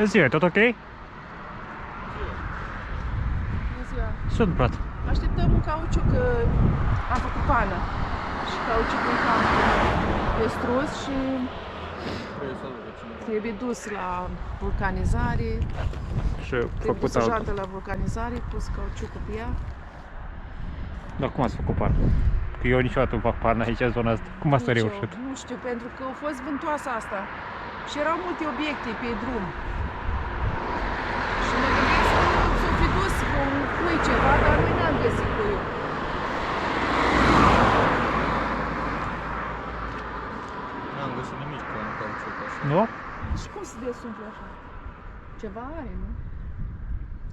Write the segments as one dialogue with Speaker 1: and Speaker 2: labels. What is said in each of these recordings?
Speaker 1: Ziua, tot ok?
Speaker 2: Bună ziua.
Speaker 1: Sunt, brate.
Speaker 2: Așteptăm un cauciuc, că am făcut pană. Și cauciucul în camp e strus și trebuie dus la vulcanizare.
Speaker 1: Și
Speaker 2: Trebuie
Speaker 1: făcut
Speaker 2: dus o
Speaker 1: altul.
Speaker 2: jantă la vulcanizare, pus cauciucul pe ea.
Speaker 1: Dar cum ați făcut pană? Că eu niciodată nu fac pană aici în zona asta. Cum ați
Speaker 2: Nici eu,
Speaker 1: reușit?
Speaker 2: Nu știu, pentru că a fost vântoasă asta. Și erau multe obiecte pe drum. Și mă gândesc că s-o fi dus cu un cui ceva, dar noi n-am găsit cuiul.
Speaker 3: N-am găsit nimic ca în cauciuc așa.
Speaker 1: Nu?
Speaker 2: Și cum se desumflă așa? Ceva are, nu?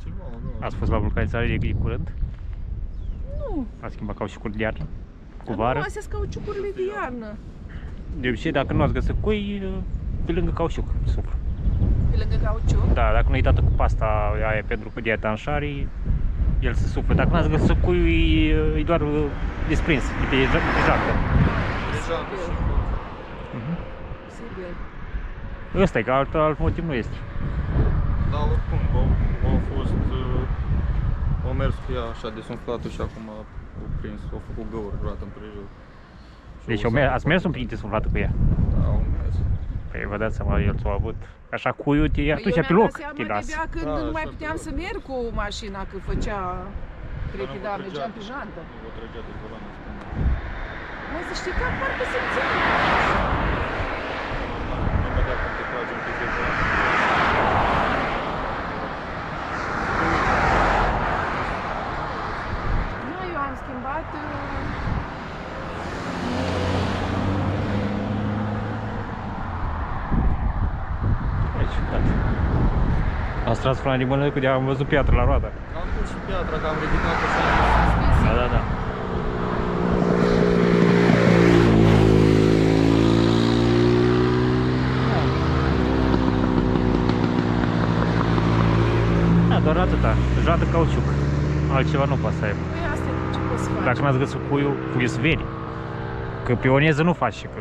Speaker 3: Ceva, nu.
Speaker 1: Ați fost la vulcanizare de curând?
Speaker 2: Nu.
Speaker 1: Ați schimbat cauciucul de iarnă? Cu
Speaker 2: Dar
Speaker 1: vară?
Speaker 2: nu, astea sunt cauciucurile de iarnă.
Speaker 1: De obicei, dacă nu ați găsit cui, pe lângă cauciuc suflă.
Speaker 2: Pe lângă cauciuc.
Speaker 1: Da, dacă nu-i dată cu pasta aia pentru detanșare, el se suflă. Dacă n-ați găsit cuiul, e doar desprins, e pe jantă.
Speaker 3: Deja am găsit.
Speaker 2: Sigur.
Speaker 1: Ăsta e, că alt motiv nu este.
Speaker 3: Dar oricum, au fost... Au mers cu ea așa desumflată și acum au prins, au făcut găuri vreodată împrejur.
Speaker 1: Deci ați mers un pic desumflată cu ea.
Speaker 3: Da, au mers.
Speaker 1: Păi vă dați seama, el s-a avut așa cuiul, atunci pe loc te lasă.
Speaker 2: Eu când
Speaker 3: Da,
Speaker 2: nu mai
Speaker 3: așa
Speaker 2: puteam
Speaker 3: că-
Speaker 2: să merg cu mașina, că făcea... Cred că
Speaker 3: nu
Speaker 2: da,
Speaker 3: vă
Speaker 2: mergeam
Speaker 3: trăgea.
Speaker 2: pe jantă.
Speaker 3: Nu o trăgea de volan în stânga.
Speaker 2: Mă, să știi că parcă se ține.
Speaker 3: Imediat când te trage un pic de volan.
Speaker 2: Nu, eu am schimbat...
Speaker 1: Deci, gata. Ați tras frana din mână, că am văzut piatră la roată.
Speaker 3: Am pus și piatra, că am ridicat așa.
Speaker 1: Da, da, da. Da, doar atâta. Jată cauciuc. Altceva nu poate să aibă.
Speaker 2: Păi asta e ce poți să faci.
Speaker 1: Dacă n-ați găsit cuiul, puteți să veni. Că pe oneză nu faci, că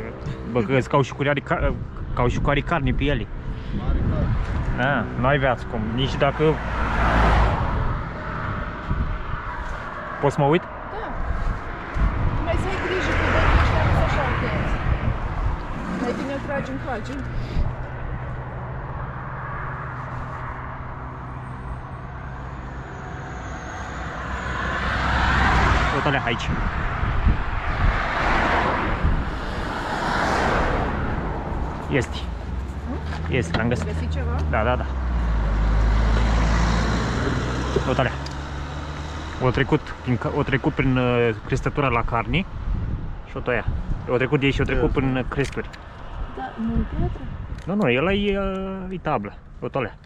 Speaker 1: băgăți cauciucul are carne pe ele.
Speaker 3: Mare care.
Speaker 1: A, nu ai viață cum, nici dacă... Poți să mă uit?
Speaker 2: Da. Tu mai să ai grijă că băieții ăștia nu sunt așa atenți. Mai bine îl tragi încoace.
Speaker 1: Uite-le aici. Este. Este, l-am găsit.
Speaker 2: Găsit ceva?
Speaker 1: Da, da, da. Uite-le. O trecut prin crestătura la carne și o tăia. O trecut de aici și o trecut prin cresturi.
Speaker 2: Da, nu e piatră.
Speaker 1: Nu, nu, el e tablă. Uite-le.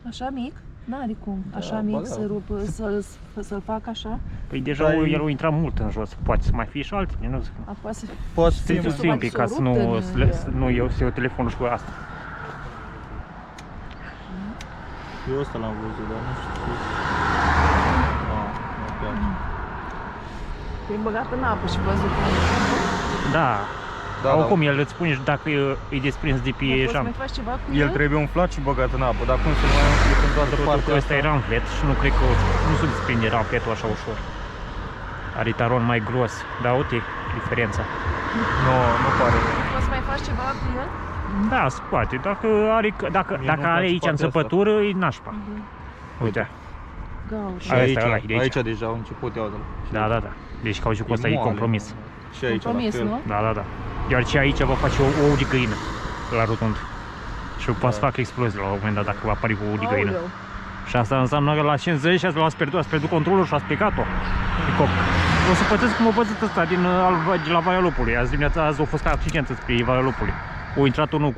Speaker 2: Așa mic? N-are cum. Așa mic
Speaker 3: ba da.
Speaker 2: să rupă, să-l fac așa.
Speaker 1: Păi deja
Speaker 3: Dar
Speaker 1: el a intrat mult în jos. Poate să mai fie și altele, nu zic.
Speaker 2: Poate să
Speaker 3: Poate să
Speaker 1: Să-i
Speaker 3: fie
Speaker 1: susțin un pic ca să nu eu să iau telefonul și cu asta.
Speaker 3: Eu ăsta l-am văzut, dar nu știu. Nu place.
Speaker 2: e băgat în apă și văzut.
Speaker 1: Da.
Speaker 3: Da,
Speaker 1: Oricum, el îți spune dacă e desprins de pe
Speaker 2: Poți să
Speaker 1: jam.
Speaker 2: mai faci ceva cu
Speaker 3: El trebuie umflat și băgat în apă, dar cum să mai umfli în toată
Speaker 1: Pentru
Speaker 3: partea
Speaker 1: că ăsta era înflet și nu cred că nu se desprinde ranfletul așa ușor. Are taron mai gros, dar uite diferența.
Speaker 3: Nu pare.
Speaker 2: Poți să mai faci ceva cu el?
Speaker 1: Da, se poate. Dacă are,
Speaker 3: Mie
Speaker 1: dacă
Speaker 3: nu-mi
Speaker 1: are
Speaker 3: place
Speaker 1: aici
Speaker 3: partea
Speaker 1: înțăpătură, e nașpa. Uite.
Speaker 2: Gauș.
Speaker 3: Și
Speaker 1: Aia ăsta, ăla,
Speaker 3: aici,
Speaker 1: de aici.
Speaker 3: aici deja au început, iată.
Speaker 1: Da, da, da. Deci cauciucul ăsta e
Speaker 3: moale,
Speaker 1: compromis.
Speaker 3: Și aici
Speaker 2: Compromis,
Speaker 3: la fel.
Speaker 2: nu?
Speaker 1: Da, da, da. Iar ce aici va face ou de găină la rotund. Și poate să fac explozie la un moment dat dacă va apare cu ou de găină.
Speaker 2: Aoleu.
Speaker 1: Și asta înseamnă că la 50 ați pierdut controlul și ați plecat-o. E cop. O să pățesc cum a pățit ăsta de la Valea Lupului. Azi dimineața a fost accident spre Valea Lupului. A intrat unul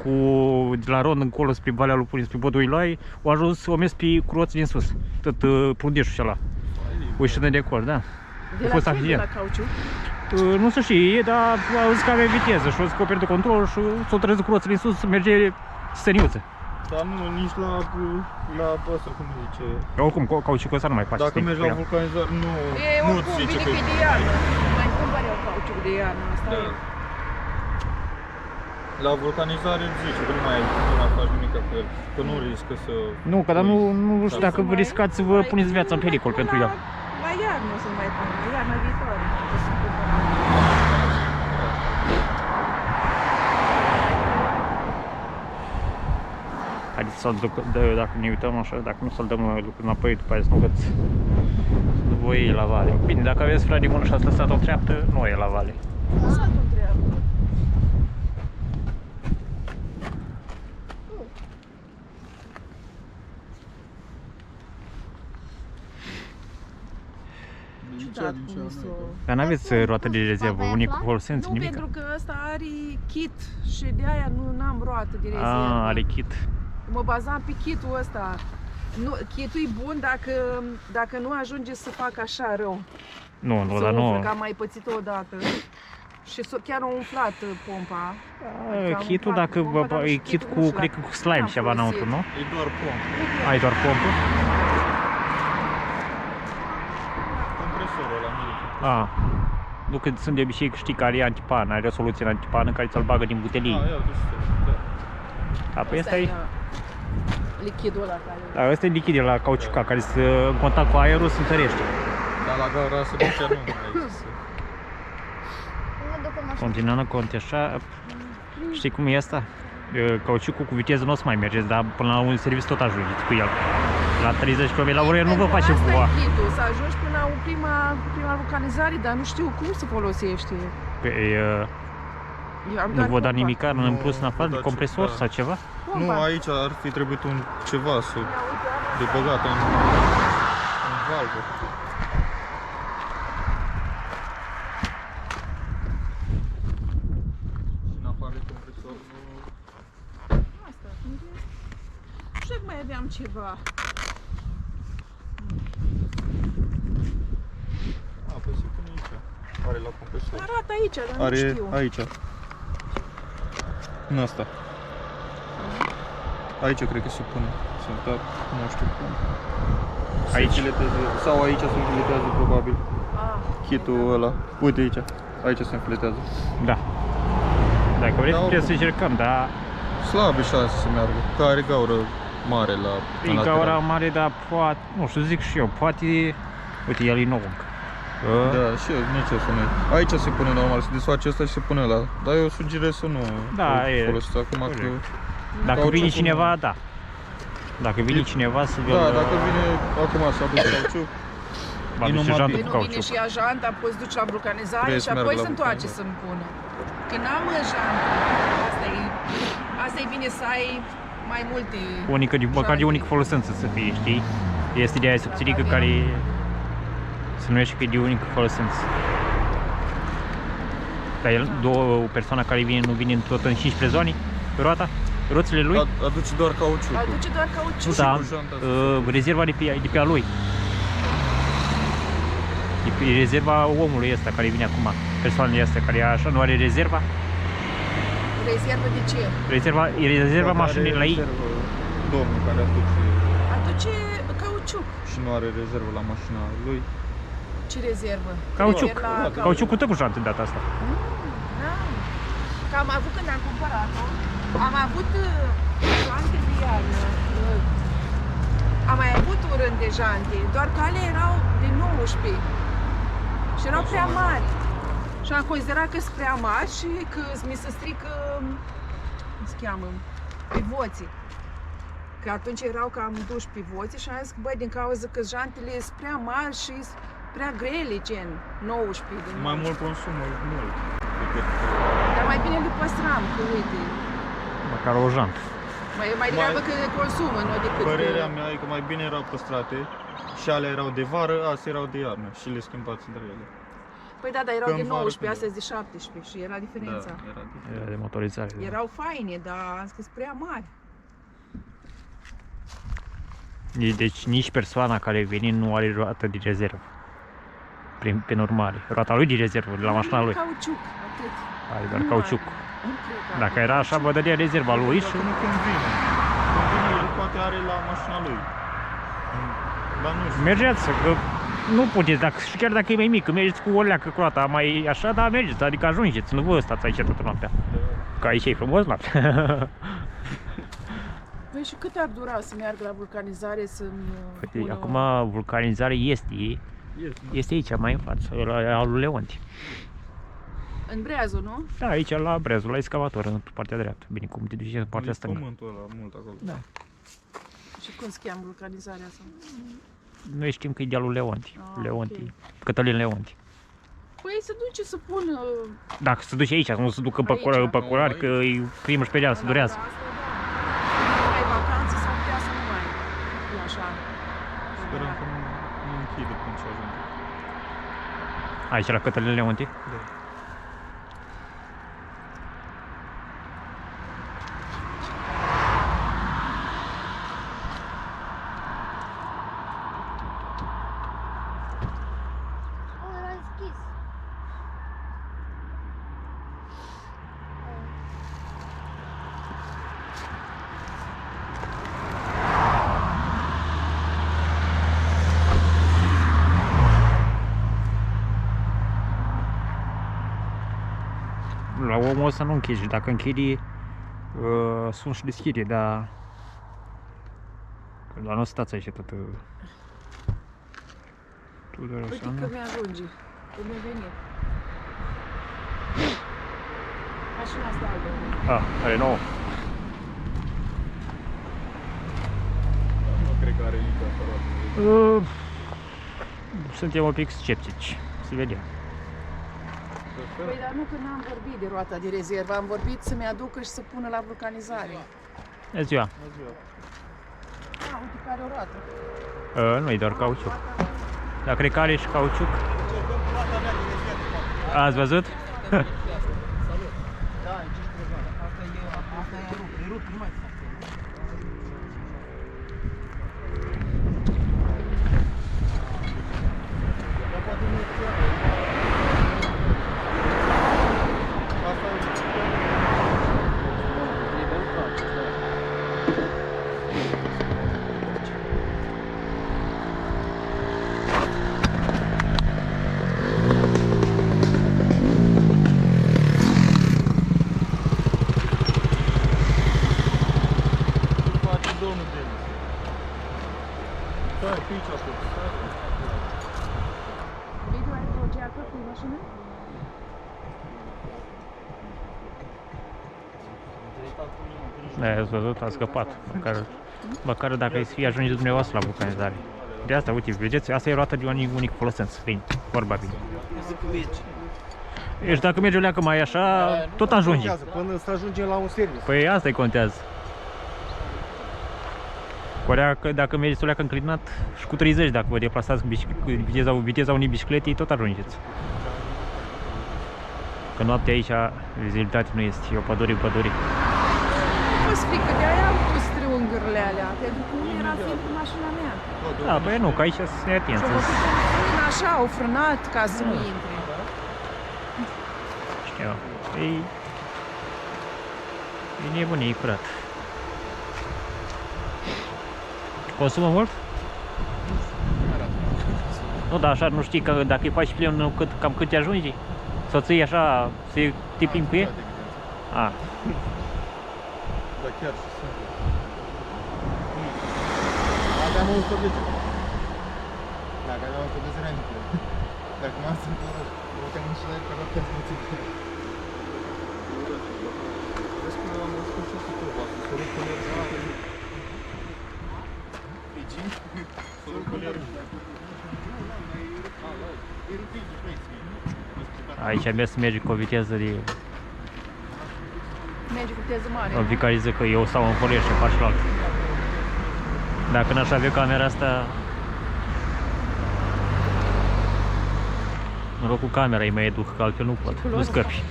Speaker 1: de la Rond încolo spre Valea Lupului, spre podul Ilai, a ajuns, a mers pe curoț din sus. Tot prundeșul și ăla. O ieșit de acolo, da.
Speaker 2: De la
Speaker 1: fost
Speaker 2: ce? De
Speaker 1: accident.
Speaker 2: la cauciuc?
Speaker 1: Nu se știe, dar a zis că avea viteză și a zis că a pierdut controlul și s-a trezit curoțul din sus, merge stăniuță.
Speaker 3: Dar nu, nici la ăsta, cum îi zice.
Speaker 1: Oricum, cauciucul ăsta nu mai face
Speaker 3: Dacă
Speaker 1: sting
Speaker 3: mergi
Speaker 1: cu
Speaker 3: la
Speaker 1: el.
Speaker 3: vulcanizare,
Speaker 2: E
Speaker 3: nu-ți
Speaker 2: oricum
Speaker 3: zice
Speaker 2: bine
Speaker 3: că
Speaker 2: că e de iarnă. Mai cumpăr eu cauciuc de iarnă. Asta
Speaker 3: Da.
Speaker 2: e.
Speaker 3: La vulcanizare zice că nu mai faci nimic cu el, că nu riscă să...
Speaker 1: Nu, că dar nu știu dacă vă riscați să vă puneți viața în pericol pentru el.
Speaker 2: La iarnă o să mai pun, la iarna viitoare. O să cumpăr.
Speaker 1: Haideți să-l duc, dacă ne uităm așa, dacă nu să-l dăm înapoi după aia să nu veți, să nu vă iei la vale. Bine, dacă aveți frate de mână și ați lăsat-o în treaptă, nu e la vale.
Speaker 2: Lăsat-o în treabă. Ciudat cum mi s-o...
Speaker 1: Dar n-aveți roată de rezervă, unic cu folosență,
Speaker 2: Nu,
Speaker 1: nimic?
Speaker 2: pentru că ăsta are kit și de aia n-am roată de rezervă.
Speaker 1: Are kit.
Speaker 2: Mă bazam pe kitul ăsta. Nu, kitul e bun dacă nu ajunge să fac așa rău.
Speaker 1: Nu,
Speaker 2: Să
Speaker 1: dar
Speaker 2: umfle,
Speaker 1: nu.
Speaker 2: că am mai pățit-o odată. Și chiar a umflat pompa. Adică am
Speaker 1: Kitul,
Speaker 2: umflat
Speaker 1: dacă
Speaker 2: pompa, dar
Speaker 1: e
Speaker 2: și
Speaker 1: kit
Speaker 2: kitul
Speaker 1: cu,
Speaker 2: nu știu
Speaker 1: cred că
Speaker 2: dacă
Speaker 1: cu slime
Speaker 2: n-am
Speaker 1: ceva înăuntru,
Speaker 2: folosit.
Speaker 1: nu?
Speaker 3: E doar pompă.
Speaker 1: Ai doar pompă?
Speaker 3: Compresorul ăla mic.
Speaker 1: Nu că sunt de obicei, știi, care e antipan, are o soluție în antipană care ți-l bagă din butelie.
Speaker 3: Ia uite și tu, da.
Speaker 1: Apoi ăsta e...
Speaker 2: lichidul ăla care...
Speaker 1: Da, ăsta e lichidul la cauciucat, care în contact cu aerul se întărește.
Speaker 3: Dar la gaura să duce nu mai există.
Speaker 1: Continuăm conte așa. Știi cum e asta? Cauciucul cu viteză nu o să mai mergeți, dar până la un serviciu tot ajungeți cu el. La 30 km la oră nu vă face
Speaker 2: Asta
Speaker 1: voa.
Speaker 2: e kitul, să ajungi până la prima vulcanizare, dar nu știu cum se folosește. Eu am
Speaker 1: Nu
Speaker 2: doar
Speaker 1: vă da
Speaker 2: pompa.
Speaker 1: nimic în plus în afară de
Speaker 3: Da,
Speaker 1: compresor
Speaker 3: da.
Speaker 1: sau ceva?
Speaker 3: Nu,
Speaker 2: Pompa.
Speaker 3: aici ar fi trebuit ceva să
Speaker 2: Ia uite,
Speaker 3: de băgat în valvă. Și în afară de compresor nu...
Speaker 2: asta. Nu știu dacă mai aveam ceva.
Speaker 3: Păi se pune aici. Are la compresor.
Speaker 2: Arată aici, dar nu
Speaker 3: Are
Speaker 2: știu.
Speaker 3: aici. În asta. Aici cred că se pune. Sunt, dar nu știu cum.
Speaker 1: Aici?
Speaker 3: Se filetează, sau aici se filetează probabil.
Speaker 2: Ah,
Speaker 3: Kitul ăla. Uite aici. Aici se filetează.
Speaker 1: Da. Dacă vreți
Speaker 3: Da,
Speaker 1: puteți să
Speaker 3: oricum.
Speaker 1: încercăm, dar
Speaker 3: Slab e șanse să meargă. Că are gaură mare la
Speaker 1: e gaura mare, dar poate, nu știu, zic și eu, poate, uite, el e nou încă.
Speaker 3: Da, și eu, nici eu să nu. Aici se pune normal, se desface ăsta și se pune ăla. Dar eu sugerez să nu
Speaker 1: Da, e.
Speaker 3: folosiți acum că...
Speaker 1: Dacă
Speaker 3: Cauciucul
Speaker 1: vine
Speaker 3: nu.
Speaker 1: cineva, da. Dacă vine cineva să vă...
Speaker 3: Da, dacă vine acum să aduce cauciuc,
Speaker 1: va
Speaker 3: e
Speaker 1: duce
Speaker 3: numai
Speaker 1: jantă
Speaker 3: bine.
Speaker 1: cu
Speaker 2: nu vine
Speaker 1: cauciuc.
Speaker 2: și ia janta, poți duce la vulcanizare
Speaker 3: Trebuie
Speaker 2: și
Speaker 3: să
Speaker 2: apoi
Speaker 3: meargă
Speaker 2: se
Speaker 3: la
Speaker 2: întoarce
Speaker 3: vulcanizare.
Speaker 2: să-mi pună. Că n-am jantă. Asta e bine să ai mai multe
Speaker 1: Unică, măcar de
Speaker 2: jante.
Speaker 1: unică folosință să fie, știi? Este de aia subțirică care se numește că e de unică folosință. Dar el, două persoane care vine, nu vine tot în 15 zone pe roata? Roțile lui?
Speaker 3: Aduce doar cauciuc.
Speaker 2: Aduce doar cauciuc.
Speaker 1: Da,
Speaker 3: cu janta.
Speaker 1: rezerva de pe a lui. E rezerva omului ăsta care vine acum, persoanele astea care așa nu are rezerva.
Speaker 2: Rezervă de ce?
Speaker 1: Rezerva mașinii la ei.
Speaker 3: Domnul care aduce
Speaker 2: Aduce cauciuc.
Speaker 3: și nu are rezervă la mașina lui.
Speaker 2: Ce rezervă?
Speaker 1: Cauciuc.
Speaker 2: Rezerva la
Speaker 1: Cauciuc cu tot cu jantă de data asta.
Speaker 2: Da. Că am avut când am cumpărat-o, am avut jante de iarnă. Am mai avut un rând de jante, doar că alea erau de 19 și erau prea mari. Și am considerat că sunt prea mari și că mi se strică, cum se cheamă, pivoții. Că atunci erau cam duși pivoții și am zis că, băi, din cauza că jantele sunt prea mari și sunt prea grele, gen 19 de
Speaker 3: Mai
Speaker 2: 19.
Speaker 3: mult consumă mult decât...
Speaker 2: Dar mai bine le păstram, că uite,
Speaker 1: Măcar o jantă.
Speaker 2: mai degrabă că consumă, nu decât
Speaker 3: Părerea
Speaker 2: că...
Speaker 3: mea e că mai bine erau păstrate și alea erau de vară, astea erau de iarnă și le schimbați între ele.
Speaker 2: Păi da, dar erau
Speaker 3: Că
Speaker 2: de
Speaker 3: în vară
Speaker 2: 19,
Speaker 3: când
Speaker 2: astea de 17 și era diferența.
Speaker 3: Da, era de...
Speaker 1: Era de motorizare. Da.
Speaker 2: Erau faine, dar am zis că sunt prea mari.
Speaker 1: Deci nici persoana care vine nu are roată de rezervă. Pe normale. Roata lui de rezervă, de la mașina lui.
Speaker 2: Cauciuc, atât.
Speaker 1: Are doar
Speaker 2: Nu
Speaker 1: cauciuc.
Speaker 2: are. Nu cred că
Speaker 1: Dacă
Speaker 2: are
Speaker 1: era așa, vă dădea rezerva lui și...
Speaker 3: Dacă nu când vine. Când vine, el poate are la mașina lui. Dar nu știu.
Speaker 1: Mergeți, că nu puteți, și chiar dacă e mai mică, mergeți cu o leacă cu roata mai așa, dar mergeți, adică ajungeți, nu vă stați aici toată noaptea. Că aici e frumos, la.
Speaker 2: Păi și cât ar dura să meargă la vulcanizare să-mi
Speaker 1: Păi,
Speaker 2: pună...
Speaker 1: acum vulcanizarea este aici, mai în față, la lui Leonti.
Speaker 2: În Breazul, nu?
Speaker 1: Da, aici la Brezul, la excavator, în partea dreaptă. Bine, cum te duci în partea
Speaker 3: E
Speaker 1: stângă.
Speaker 3: pământul ăla mult acolo.
Speaker 1: Da.
Speaker 2: Și cum se cheamă vulcanizarea asta?
Speaker 1: Noi știm că e de-al lui Leonti.
Speaker 2: Ah,
Speaker 1: Leonti.
Speaker 2: ok.
Speaker 1: Cătălin Leonti.
Speaker 2: Păi se duce să pună...
Speaker 1: Dacă se duce aici, nu se ducă pe,
Speaker 2: Aici.
Speaker 1: pe curari, că e crimă și pedeapsă, durează.
Speaker 2: Asta, da. Nu ai vacanță sau putea să nu mai e așa.
Speaker 3: Sperăm că nu închide până ce ajunge.
Speaker 1: Aici la Cătălin Leonti.
Speaker 3: Da.
Speaker 4: Oh, era deschis.
Speaker 1: La omul ăsta nu închizi, dacă închidi, sunt și deschide, dar... La noi stați aici tot... Tudor
Speaker 2: Uite
Speaker 1: așa,
Speaker 2: că
Speaker 1: nu?
Speaker 2: mi-ajunge. Că mi-a venit. Mașina asta albă.
Speaker 1: Ah, are nouă.
Speaker 3: Nu cred că are nici aparat.
Speaker 1: Suntem un pic sceptici, se vede.
Speaker 2: Păi dar nu că n-am vorbit de roata de rezervă, am vorbit să-mi aducă și să pună la vulcanizare.
Speaker 1: Bună ziua.
Speaker 2: Ah, uite care o roată.
Speaker 1: Nu e doar cauciuc. Dar cred că are și cauciuc. Ați văzut?
Speaker 3: Face domnul Denis. Stai, pe aici acolo.
Speaker 2: Video ai o geacă cu mașină?
Speaker 1: Da, ați văzut, a scăpat. Măcar dacă îi fi ajunge dumneavoastră la vulcanizare. De asta, uite, vedeți, asta e roata de unic folosință, bine, vorba bine. Deci dacă merge o leacă mai așa, tot ajunge.
Speaker 5: Până să ajungem la un serviciu.
Speaker 1: Păi asta-i contează. Că dacă mergeți o leacă înclinat și cu 30, dacă vă deplasați cu viteza unei biciclete, tot ajungeți. Că noaptea aici vizibilitate nu este, e o pădure în pădure.
Speaker 2: Nu spui că de-aia am pus triunghiurile alea, pentru că nu era simplu mașina mea.
Speaker 1: Da, păi nu, că aici sunt atenți.
Speaker 2: Și-au făcut un frân așa, au frânat ca să nu intre.
Speaker 1: Știu. E nebunie, e curat. Consumă mult? Nu, dar așa nu știi că dacă îi faci plen, cam cât te ajungi? Să ții așa, să te plimbi cu e? A,
Speaker 3: Da, chiar și sunt.
Speaker 5: Aveam 110. Dacă aveam 110 ani. Dacă m-am simțit, puteam și la pe roată să mă țin.
Speaker 3: Vezi că am văzut și cu tău, să rup cu lerul. Să rup cu lerul.
Speaker 1: aici merge cu o viteză de...
Speaker 2: Merge cu viteză mare,
Speaker 1: O
Speaker 2: nu?
Speaker 1: vicarize că eu stau în folier și faci la altă. Dacă n-aș avea camera asta... În loc cu camera îi mai educ, că altfel nu pot, nu scăpi.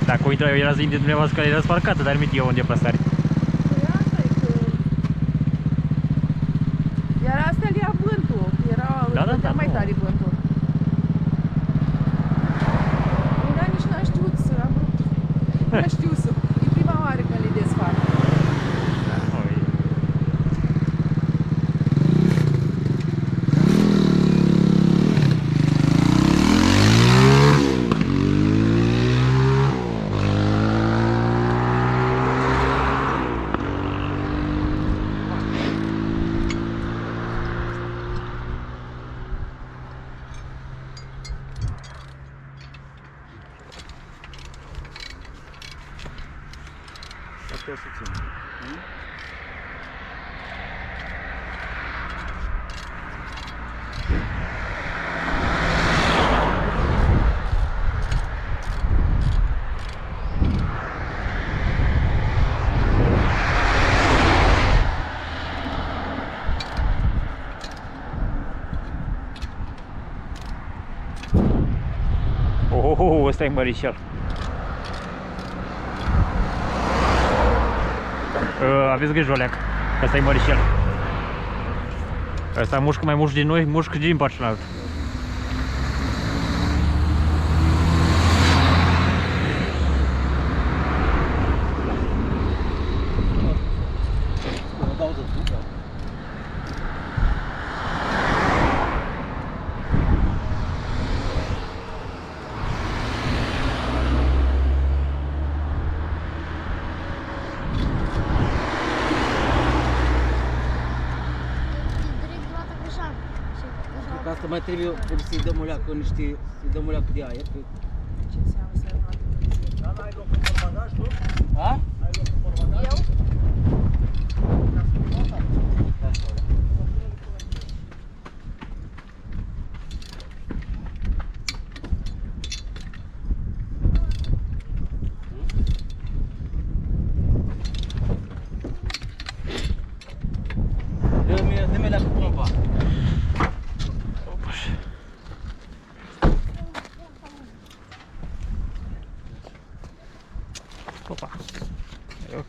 Speaker 1: Dacă o intra eu era zi de dumneavoastră care era sparcată, dar mi eu în deplasare.
Speaker 2: Păi asta e că... Iar astea le ia vântul, dădea mai tare vântul. Dar nici n-am știut să am rupt. N-am știut să... E prima oară când le desfac.
Speaker 6: puțin.
Speaker 1: Ăsta e mărișel. Aveți grijă, Oleac. Ăsta e mărișel. Ăsta mușcă mai mușc din noi, mușcă din partea altă.
Speaker 6: Asta mai trebuie să-i dăm o leacă, să-i dăm o leacă de aer.
Speaker 2: Ce înseamnă să ai roată?
Speaker 7: Dar n-ai loc în portbagaj, tu?
Speaker 6: A?
Speaker 7: Ai loc în portbagaj?
Speaker 2: Eu?
Speaker 6: Dă-mi leacă pompa.
Speaker 1: Opa. E ok.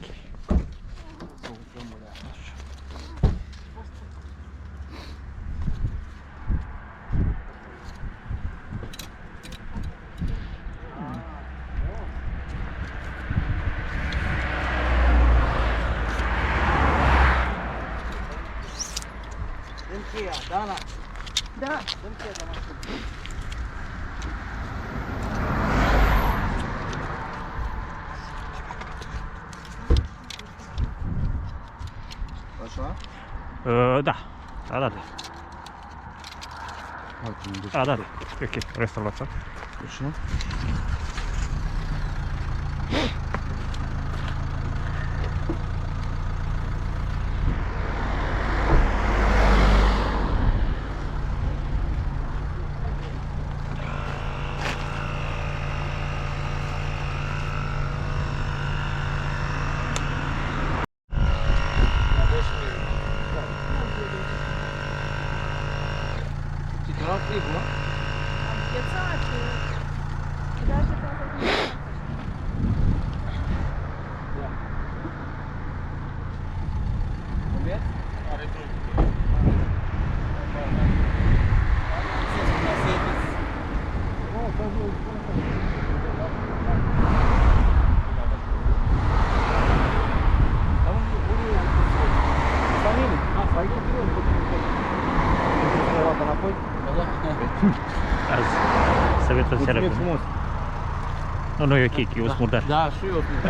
Speaker 6: Dă-mi cheia, Dana.
Speaker 2: Da.
Speaker 6: Dă-mi cheia, Dana.
Speaker 5: Așa?
Speaker 1: Da. A dat. A dat. E ok. Restul luați.
Speaker 5: Așa?
Speaker 6: Și te luam frigul, mă?
Speaker 2: Am înghețat. Dar ce te-a făcut?
Speaker 6: Vezi?
Speaker 3: Are drum.
Speaker 1: Azi. Să vezi în seara.
Speaker 6: Mulțumim frumos.
Speaker 1: Nu, e ok, eu sunt murdar.
Speaker 6: Da, și eu sunt. Da.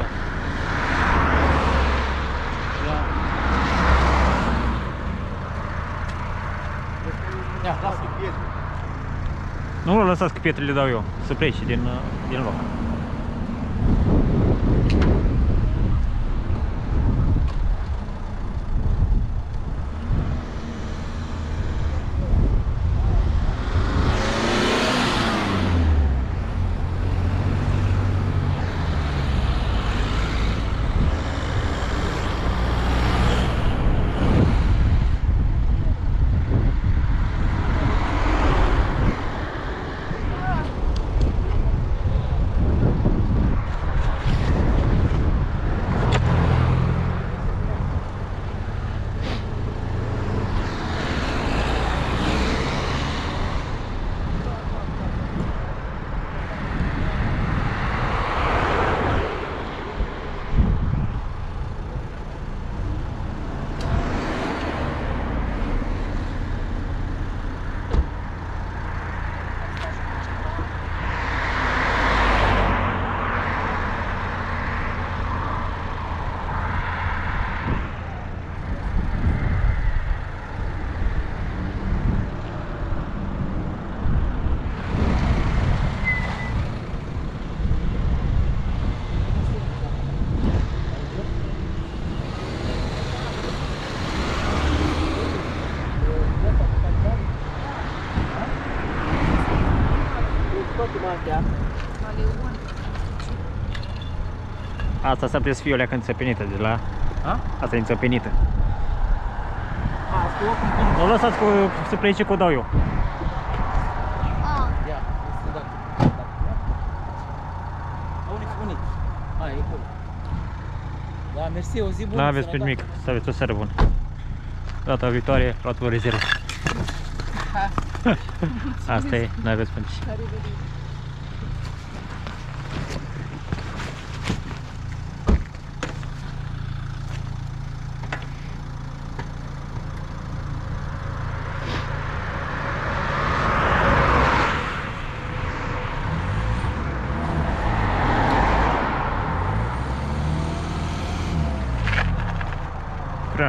Speaker 6: Ia, lasă.
Speaker 1: Nu, lăsați că pietrele le dau eu. Să pleci din loc. Asta s-ar putea să fie o leacă înțepenită de la...
Speaker 6: A?
Speaker 1: Asta e înțepenită.
Speaker 6: Asta e oricum cum...
Speaker 1: Nu lăsați să plece că o dau eu.
Speaker 4: Ah,
Speaker 6: Ia, este dat. Unii. Hai, e acolo. Da, mersi, o zi bună.
Speaker 1: N-aveți pe
Speaker 6: sănătate.
Speaker 1: nimic, să aveți o seară bună. Data viitoare, luați o rezervă. Asta e, n-aveți pe nici.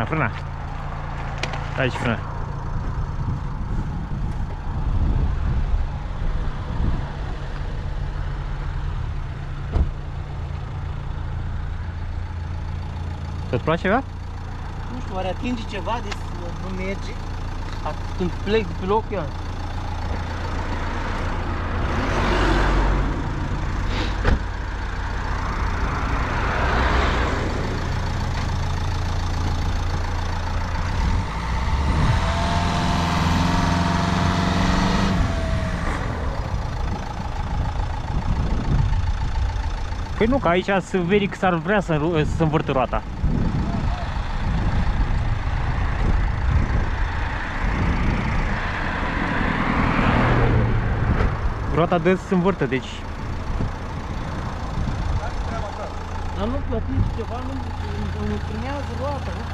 Speaker 1: Frâna. Aici frâna. Tot place ceva?
Speaker 6: Nu știu, oare atinge ceva de nu merge? Când plec de pe loc, ia.
Speaker 1: Păi nu, că aici să veri că s-ar vrea să învârtă roata. Roata dă să se învârtă, deci...
Speaker 6: Dar nu, că atinge ceva, nu primează roata, nu?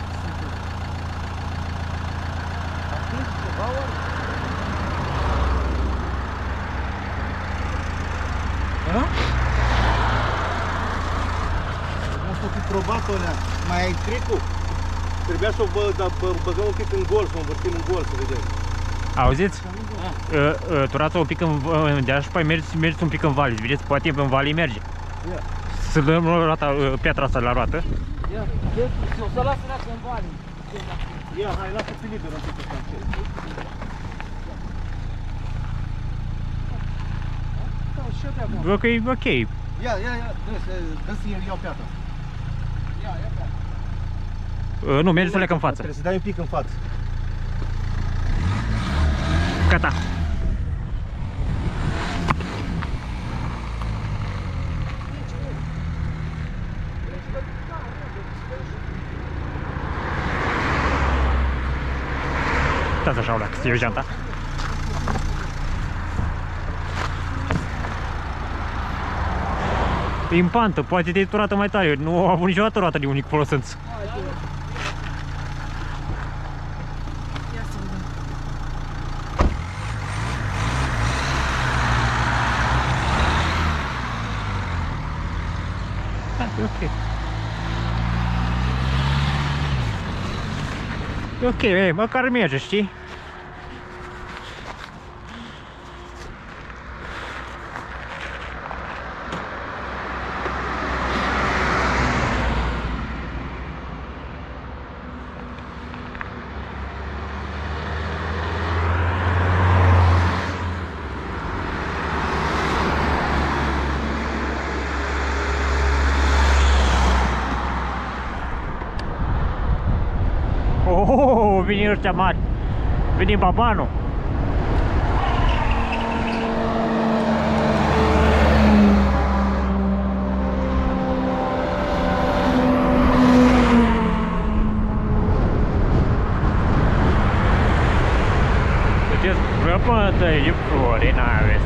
Speaker 6: Atinge ceva, oare?
Speaker 5: Da? Asta fi probat alea. Mai ai tricul? Trebuia să o băgăm un pic în gol, să o învârtim în gol, să vedem.
Speaker 1: Auziți? Turați-o un pic în deal și apoi mergeți un pic în vale. Vedeți, poate în vale merge.
Speaker 5: Ia.
Speaker 1: Să dăm roata, piatra asta la roată.
Speaker 6: Ia, o să lasă leacă în vale.
Speaker 5: Ia, hai, lasă-te liber un pic ăsta încet. Da, și de acum.
Speaker 1: Ok, ok.
Speaker 5: Ia, dă-ți el, iau piatra. Ia piatra.
Speaker 1: Nu, merge să leacă în față.
Speaker 5: Trebuie să dai un pic în față.
Speaker 1: Gata. Stați așa, Olea, că să iau geanta. E în pantă, poate te-ai turată mai tare. Nu a avut niciodată roată de unic folosință.
Speaker 2: Ia să vedem.
Speaker 1: Ok. Ok, măcar merge, știi? Oh, vine ăștia mari. Vine babanul. Vedeți, vreo până de flori, n-aveți.